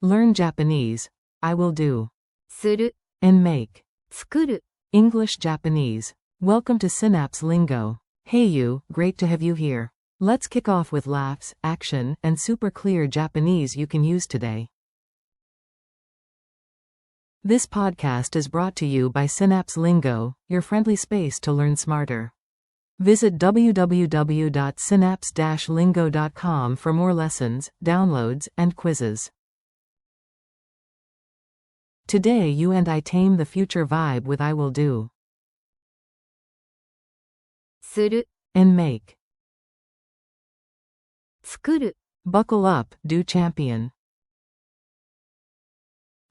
Learn Japanese. I will do. する、 And make. 作る。 English Japanese. Welcome to Synapse Lingo. Hey you, great to have you here. Let's kick off with laughs, action, and super clear Japanese you can use today. This podcast is brought to you by Synapse Lingo, your friendly space to learn smarter. Visit www.synapse-lingo.com for more lessons, downloads, and quizzes. Today you and I tame the future vibe with I will do. する、 And make. 作る。 Buckle up, do champion.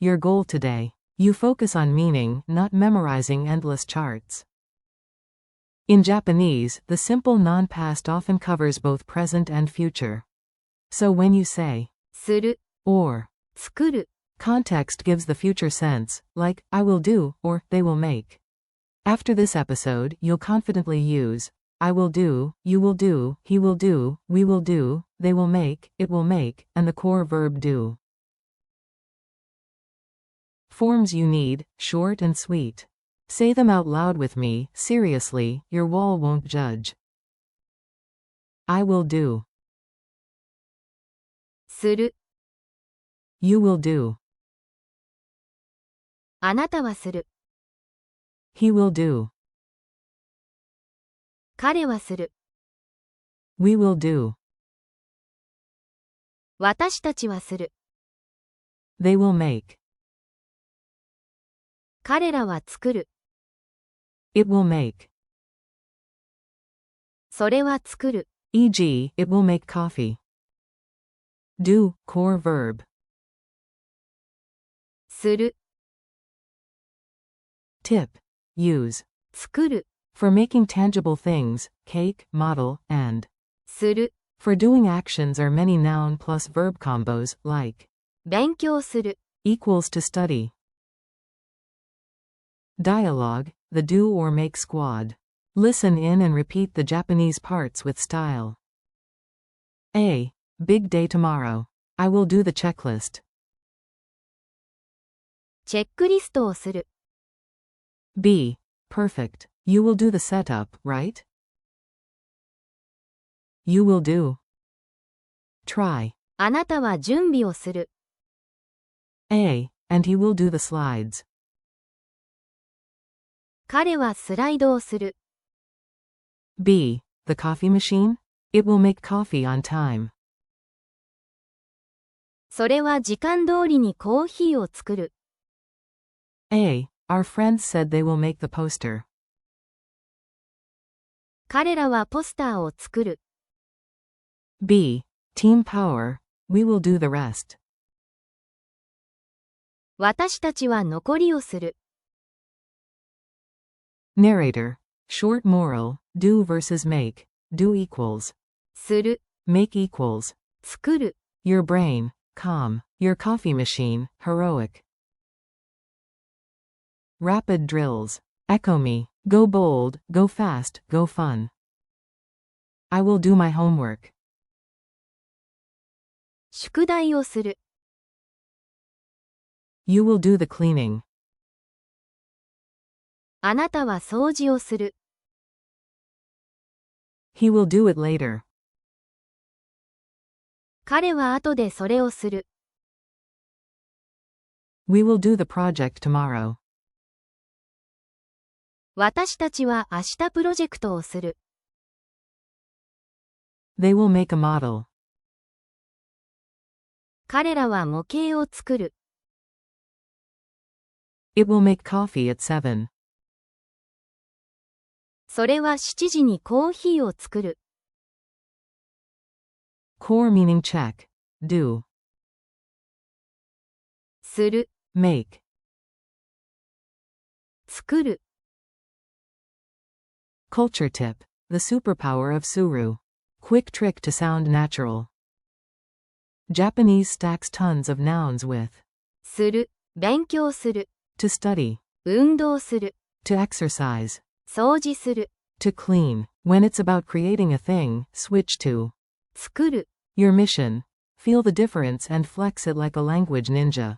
Your goal today. You focus on meaning, not memorizing endless charts. In Japanese, the simple non-past often covers both present and future. So when you say する、 or, 作る。 context gives the future sense, like, I will do, or, they will make. After this episode, you'll confidently use, I will do, you will do, he will do, we will do, they will make, it will make, and the core verb do. Forms you need, short and sweet. Say them out loud with me, seriously, your wall won't judge. I will do. する、 You will do. あなたはする。 He will do. 彼はする。 We will do. 私たちはする。 They will make. 彼らは作る。 It will make. それは作る。 E.g., it will make coffee. Do, core verb. する、 Tip. Use. 作る。 For making tangible things, cake, model, and. する。 For doing actions or many noun plus verb combos, like. 勉強する。 Equals to study. Dialogue, the do or make squad. Listen in and repeat the Japanese parts with style. A. Big day tomorrow. I will do the checklist. チェックリストをする。 B. Perfect. You will do the setup, right? You will do. Try. あなたは準備をする。 A. And he will do the slides. 彼はスライドをする。 B. The coffee machine? It will make coffee on time. それは時間通りにコーヒーを作る。 A. Our friends said they will make the poster. 彼らはポスターを作る。 B. Team power. We will do the rest. 私たちは残りをする。 Narrator. Short moral. Do versus make. Do equals. する、 Make equals. 作る。 Your brain. Calm. Your coffee machine. Heroic. Rapid drills. Echo me. Go bold. Go fast. Go fun. I will do my homework. 宿題をする。 You will do the cleaning. あなたは掃除をする。 He will do it later. 彼は後でそれをする。 We will do the project tomorrow. 私たちは明日プロジェクトをする。 They will make a model. 彼らは模型を作る。 It will make coffee at 7. それは7時にコーヒーを作る。 Core meaning check. Do. する、 Make. 作る。 Culture tip. The superpower of suru. Quick trick to sound natural. Japanese stacks tons of nouns with する、勉強する。 to study, 運動する。 to exercise, 掃除する。 to clean. When it's about creating a thing, switch to 作る。 your mission. Feel the difference and flex it like a language ninja.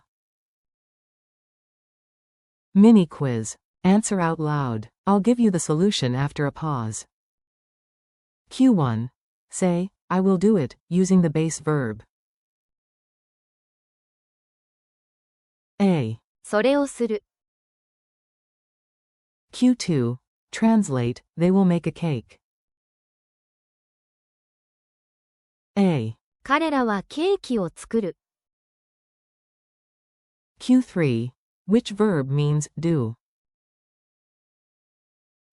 Mini quiz. Answer out loud. I'll give you the solution after a pause. Q1. Say, I will do it, using the base verb. A. それをする。Q2. Translate, they will make a cake. A. 彼らはケーキを作る。Q3. Which verb means do?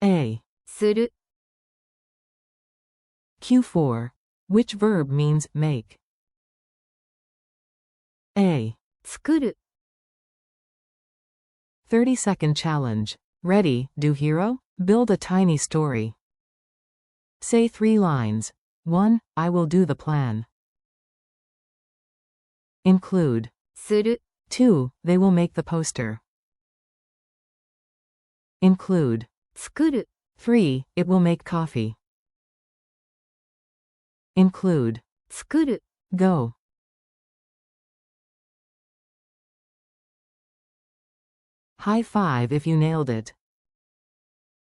A. する。Q4. Which verb means make? A. 作る。 30-second challenge. Ready, do hero? Build a tiny story. Say 3 lines. 1. I will do the plan. Include. する。 2. They will make the poster. Include. 作る。 3. It will make coffee. Include. 作る。 Go. High five if you nailed it.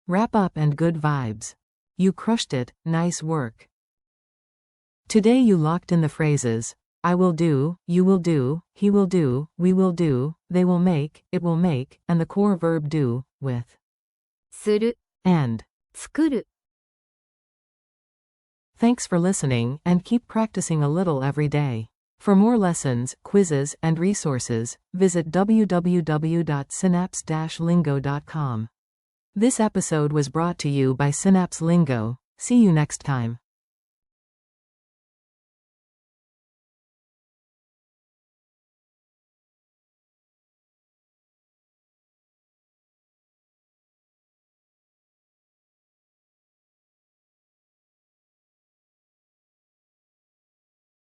Wrap up and good vibes. You crushed it, nice work. Today you locked in the phrases, I will do, you will do, he will do, we will do, they will make, it will make, and the core verb do, with する。 and. 作る。 Thanks for listening and keep practicing a little every day. For more lessons, quizzes, and resources, visit www.synapse-lingo.com. This episode was brought to you by Synapse Lingo. See you next time.